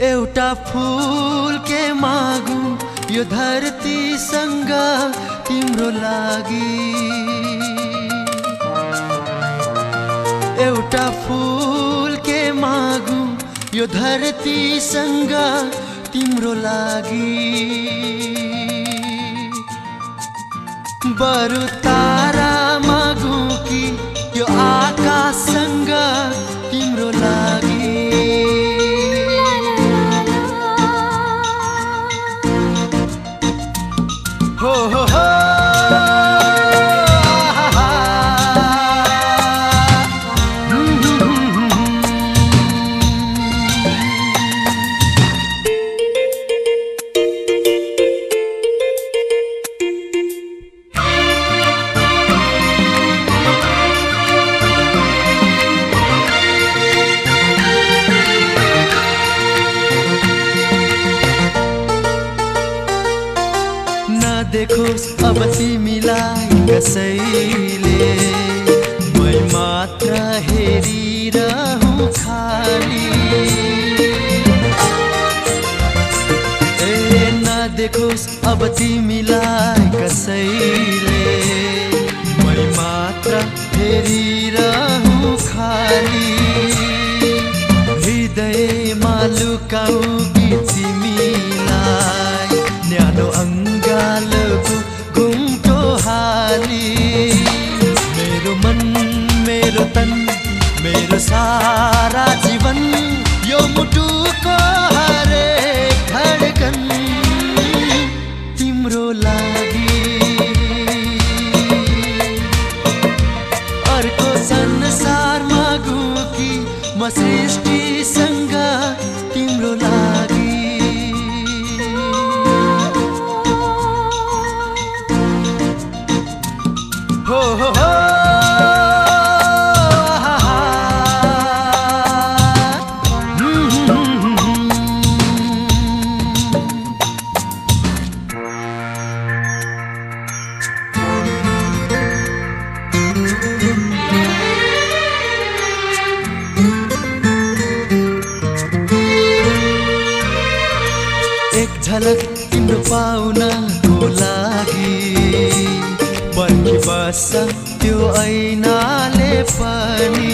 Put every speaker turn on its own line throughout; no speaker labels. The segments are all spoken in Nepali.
एउटा फूल के मागु यो धरतीसँग तिम्रो लागि। एउटा फूल के मागु यो धरतीसँग तिम्रो लागि। बरु तारा मागु कि यो आकाशसँग तिम्रो लागि। हो हो हो देखोस् अब तिमीलाई कसैले, मै मात्र हेरिरहूँ खाली। नदेखोस् अब तिमीलाई कसैले, मै मात्र हेरिरहूँ खाली। हृदयमा लुकाऊ कि तिमीलाई न्यानो अङ्गालको घुम्टो हाली। मेरो मन मेरो तन मेरो सारा जीवन यो मुटुको हरेक धडकन तिम्रो लागि। अर्को संसार मागु कि म सृष्टिसँग तिम्रो लागि। हो हो हो एक झलक तिम्रो पाउनको लागि पर्खी बस्छ त्यो ऐनाले पनि।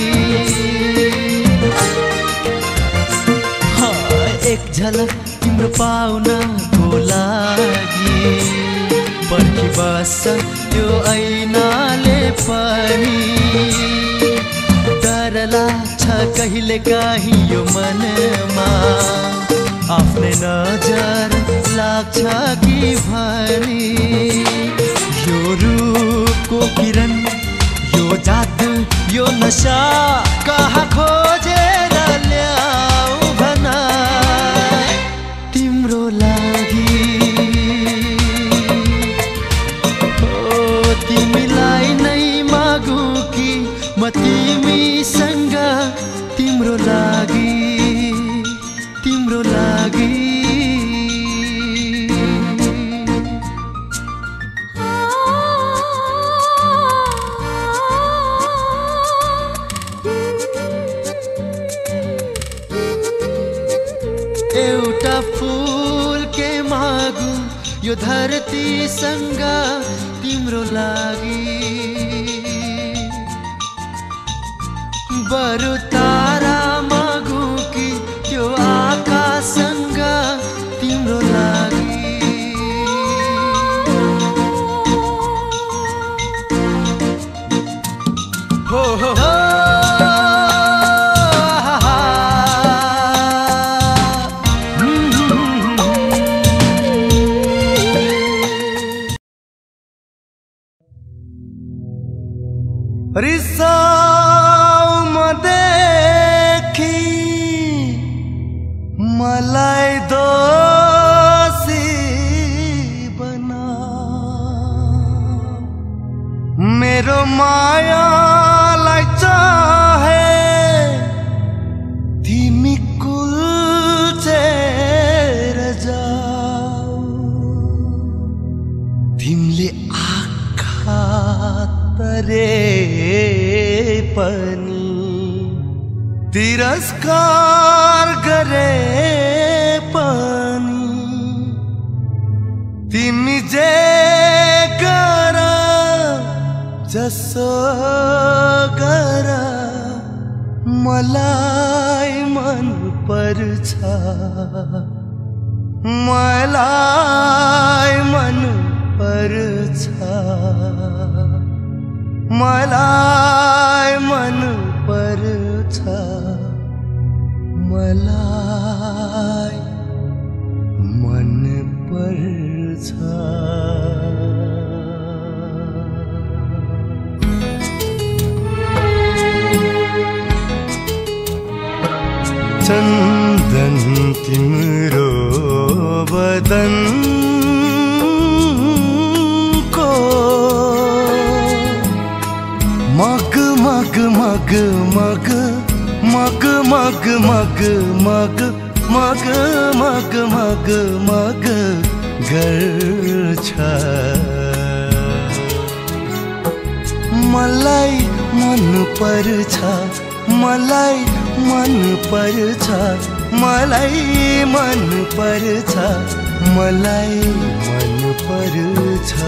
एक झलक तिम्रो पाउनको लागि पर्खी बस्छ त्यो ऐनाले पनि। डर लाग्छ कहिले काहीँ यो मनमा, आफ्नै नजर लाग्छ कि भनी। यो रूपको किरण यो जादु यो नशा कहाँ खोजेर ल्याऊ भन तिम्रो लागि। ओ तिमीलाई नै मागु कि म तिमीसँग तिम्रो लागि तिम्रो लागि। एउटा फूल के मागु यो धरतीसँग तिम्रो लागि। बरु तारा मागु कि त्यो आकाशसँग तिम्रो लागि। हो हो हो रिसाउमा देखी मलाई दोषी बना, मेरो मायालाई तिरस्कार गरे पनि तिमी जे गर जसो गर मलाई मन पर्छ मलाई मन पर्छ मलाई मन पर्छ मलाई मन पर्छ चन्दन तिम्रो बदन को मग मग मग मग मग मग मग मग मग मग मग मग गर्छ मलाई मन पर्छ मलाई मन पर्छ मलाई मन पर्छ मलाई मन पर्छ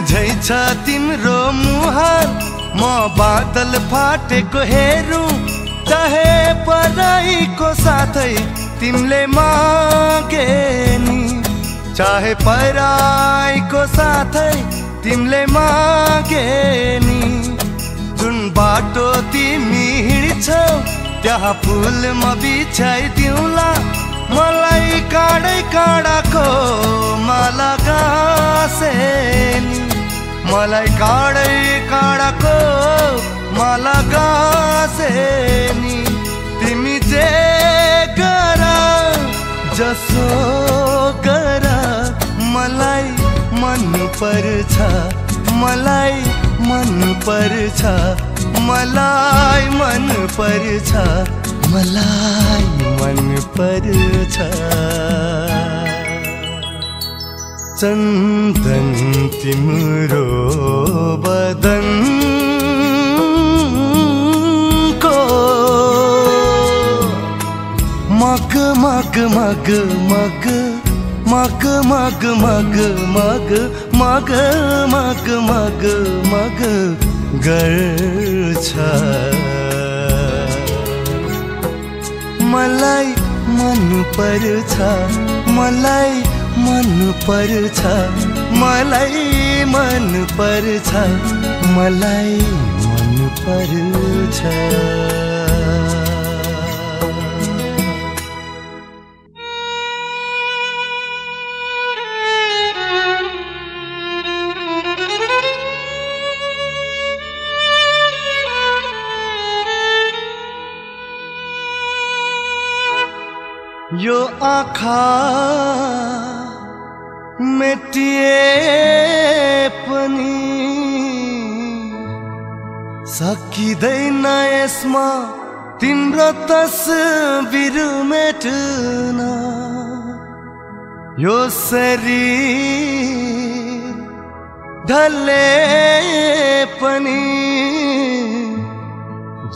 झै छ तिम्रो मुहार म बादल फाटेको हेरौँ चाहे पराईको साथै तिमीले मागे नि चाहे पराईको साथै तिमीले मागे नि जुन बाटो तिमी हिँड्छौ त्यहाँ फुल म बिछाइदिउँला मलाई काँडै काँडाको माला गाँसेनी मलाई काँडै काँडाको माला गाँसेनी तिमी जे गर जसो गर मलाई मन पर्छ मलाई मन पर्छ मलाई मन पर्छ मलाई मन पर्छ चन्दन तिम्रो बदन को मग मग मग मग मग मग मग मग मग मग मग मग गर्छ मलाई मन पर्छ मलाई मन पर्छ मलाई मन पर्छ मलाई मन पर्छ यो आँखा मेटिए पनि सकिँदैन यसमा तिम्रो तस्बिर मेट्न यो शरीर ढले पनि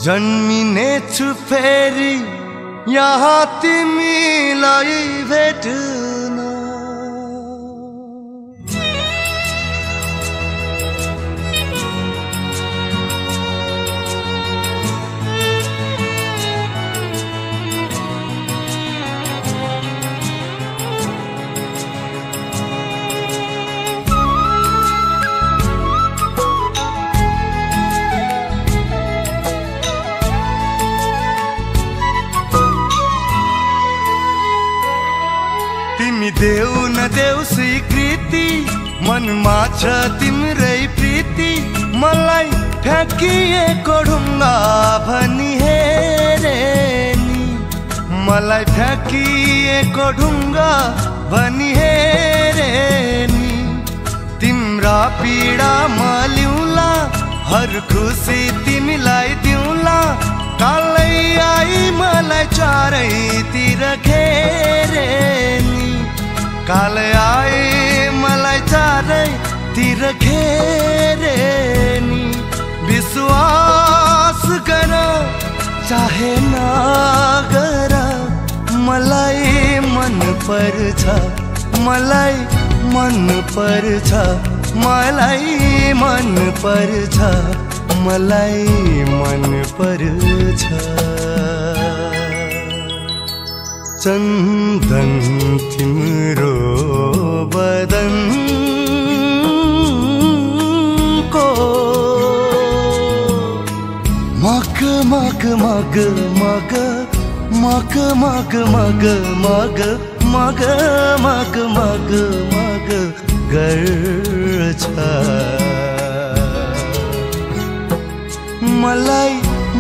जन्मिने छु फेरि यहाँ तिमीलाई भेट्न देऊ न देऊ स्वीकृति मनमा छ तिम्रै प्रीति मलाई फ्याँकिएको ढुङ्गा भनी हे मलाई फ्याँकिएको ढुङ्गा भनी हेरे नि तिम्रा पीडा म लिउँला हर खुसी तिमीलाई दिउँला कालै आई मलाई चारैतिर घेरे नि कालै आई मलाई चारैतिर घेरे नि विश्वास गर चाहे नगर मलाई मन पर्छ मलाई मन पर्छ मलाई मन पर्छ मलाई मन पर्छ चन्दन तिम्रो बदनको मग मग मग मग मग मग मग मग मग मग मग मग गर्छ मलाई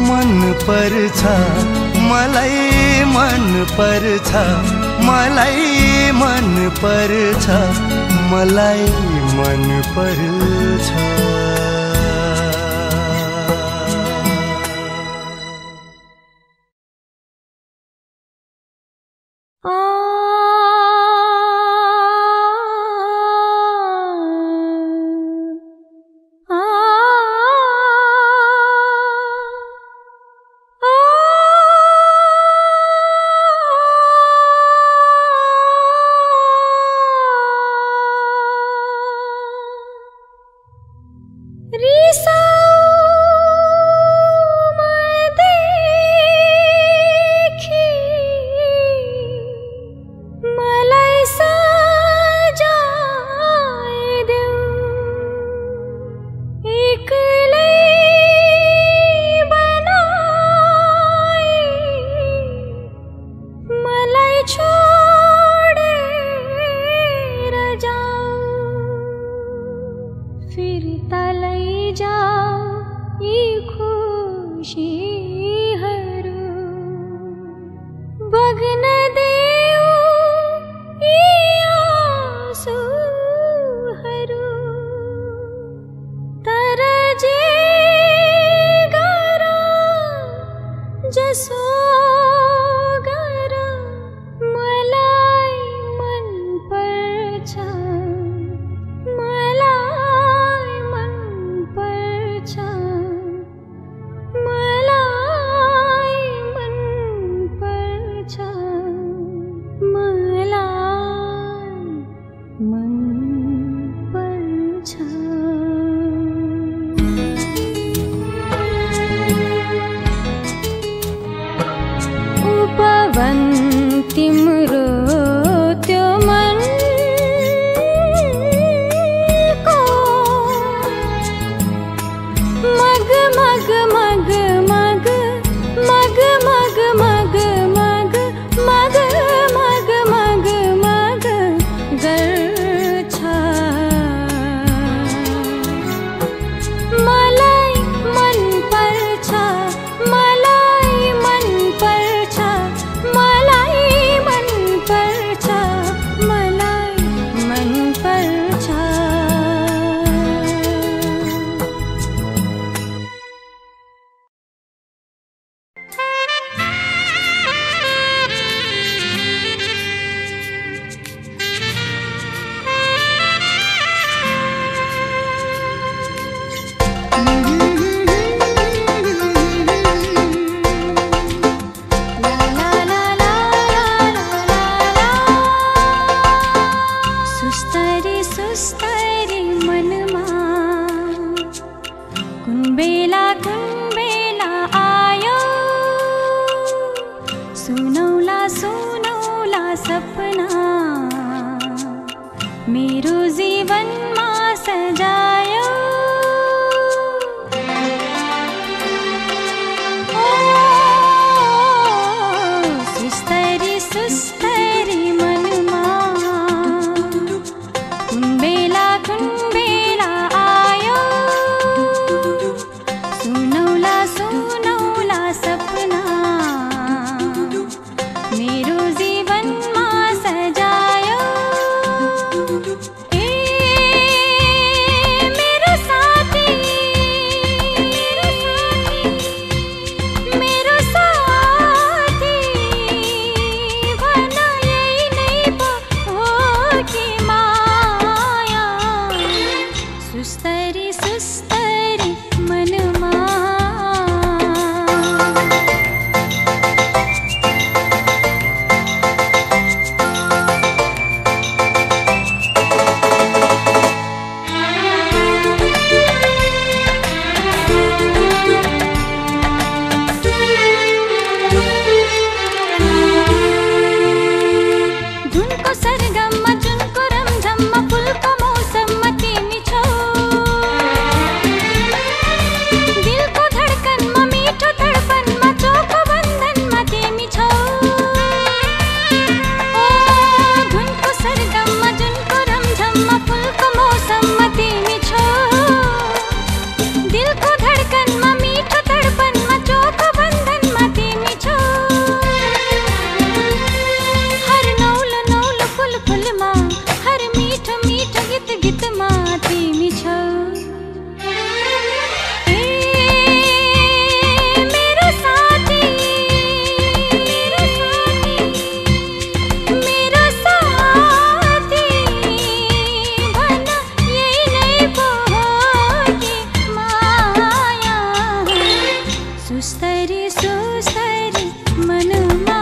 मन पर्छ मलाई मन पर्छ मलाई मन पर्छ मलाई मन पर्छ
सुस्तरी सुस्तरी मनमा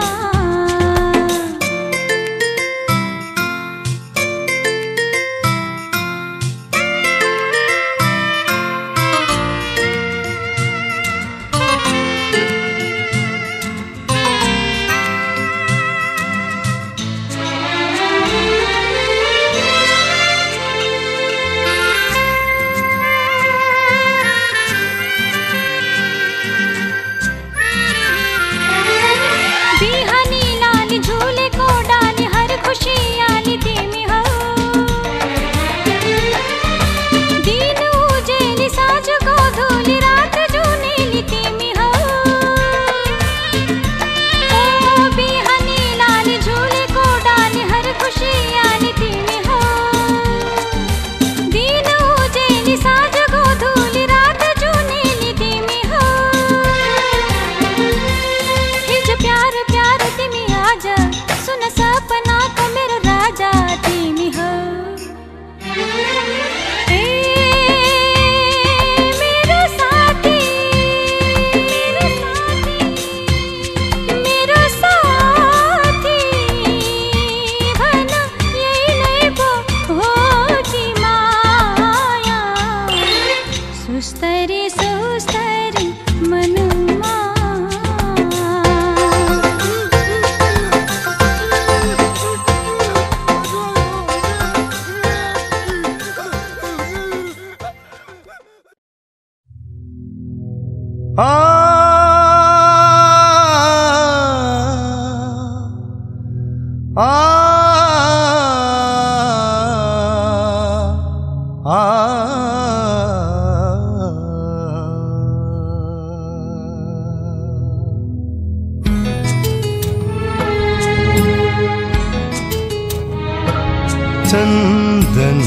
चन्दन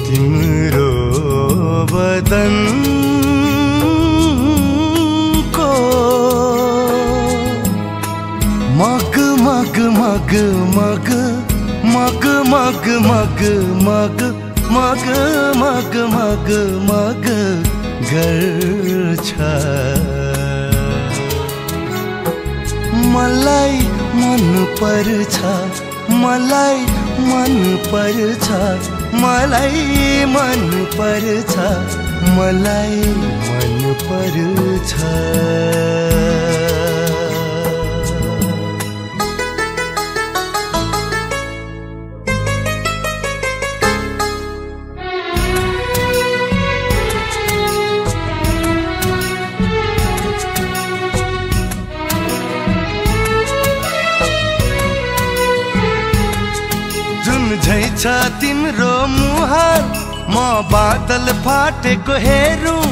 तिम्रो बदन को मग मग मग मग मग मग मग मग मग मग मग मग गर्छ मलाई मन पर्छ मलाई मन पर्छ मलाई मन पर्छ मलाई मन पर्छ छ तिम्रो मुहार म बादल फाटेको हेरौं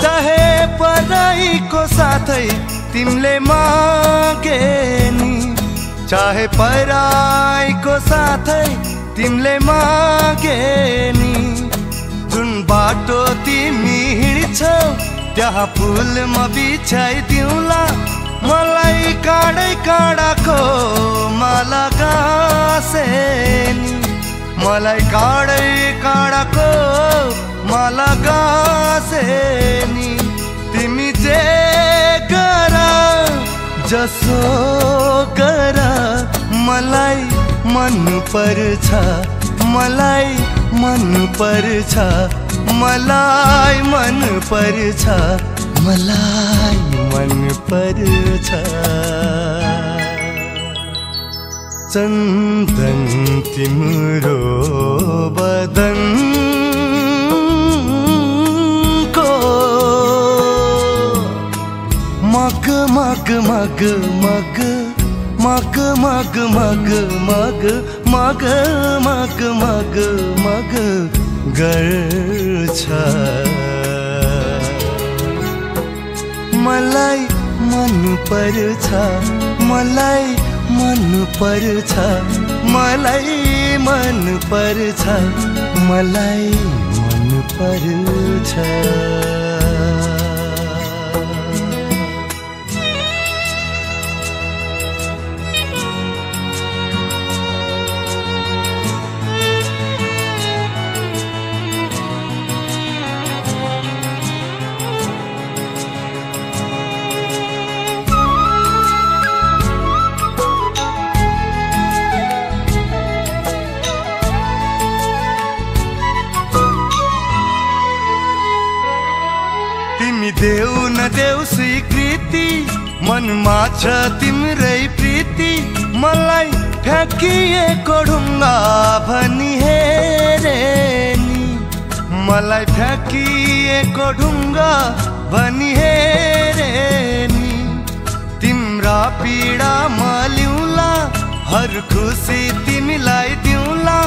चाहे पराईको साथै तिमीले मागे नि चाहे पराईको साथै तिमीले मागे नि जुन बाटो तिमी हिँड्छौ त्यहाँ फूल म बिछाइदिउँला मलाई काँडै काँडाको माला गाँसेनी मलाई काँडै काँडाको माला गाँसेनी तिमी जे गर जसो गर मलाई मन पर्छ मलाई मन पर्छ मलाई मन पर्छ मलाई मन पर्छ चन्दन तिम्रो बदन को मग मग मग मग मग मग मग मग मग मग मग मग गर्छ मलाई मन पर्छ मलाई मन पर्छ मलाई मन पर्छ मलाई मन पर्छ मनमा छ तिम्रै प्रीति मलाई फ्याँकिएको ढुङ्गा भनी हेरे नि मलाई फ्याँकिएको ढुङ्गा भनी हेरे नि तिम्रा पीडा म लिउँला हर खुसी तिमीलाई दिउँला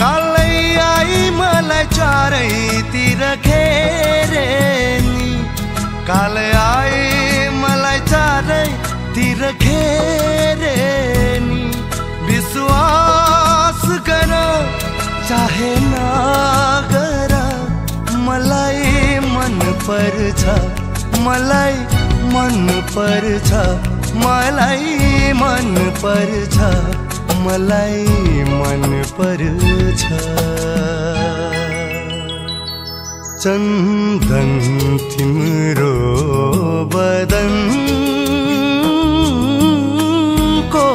कालै आई मलाई चारैतिर घेरे नि कालै आई मलाई चारैतिर घेरे नि विश्वास गर चाहे नगर मलाई मन पर्छ मलाई मन पर्छ मलाई मन पर्छ मलाई मन पर्छ चन्दन तिम्रो बदन को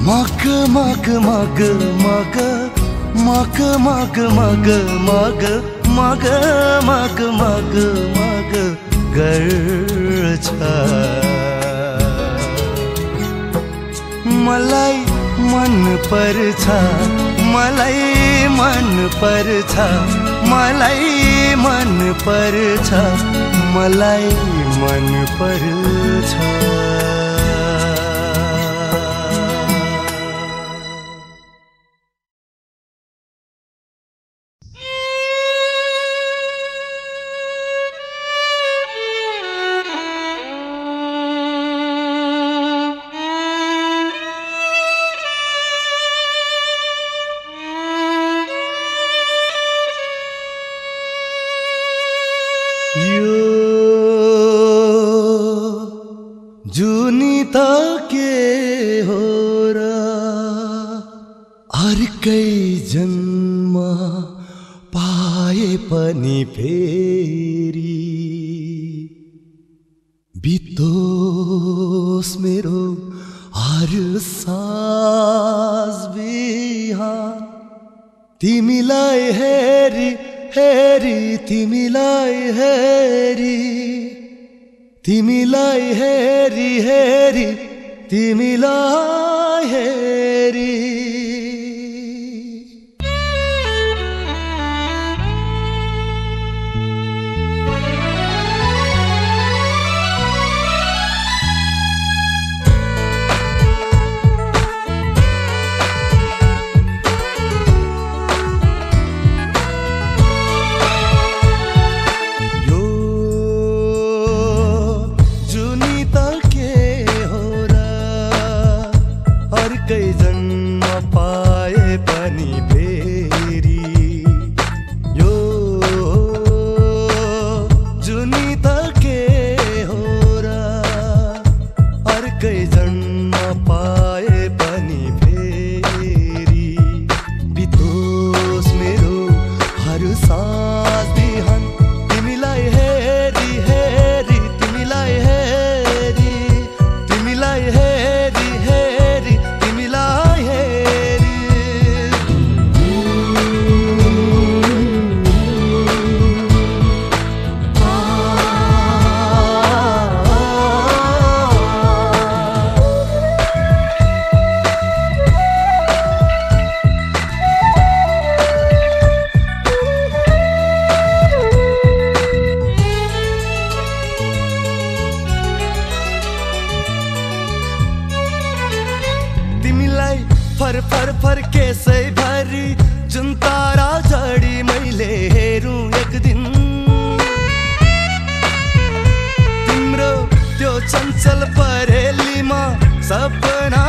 मग मग मग मग मग मग मग मग मग मग मग मग गर्छ मलाई मन पर्छ मलाई मन पर्छ मलाई मन पर्छ मलाई मन पर्छ जुनी त के हो र अर्कै जन्म पाए पनि फेरि बितोस् मेरो हर सास बिहान तिमीलाई हेरी हेरी तिमीलाई हेरी तिमीलाई हेरी हेरी तिमीलाई हेरी फर फर फर केसै भरी जुन तारा जडी मैले हेरौँ एक दिन तिम्रो त्यो चञ्चल परेलीमा सपना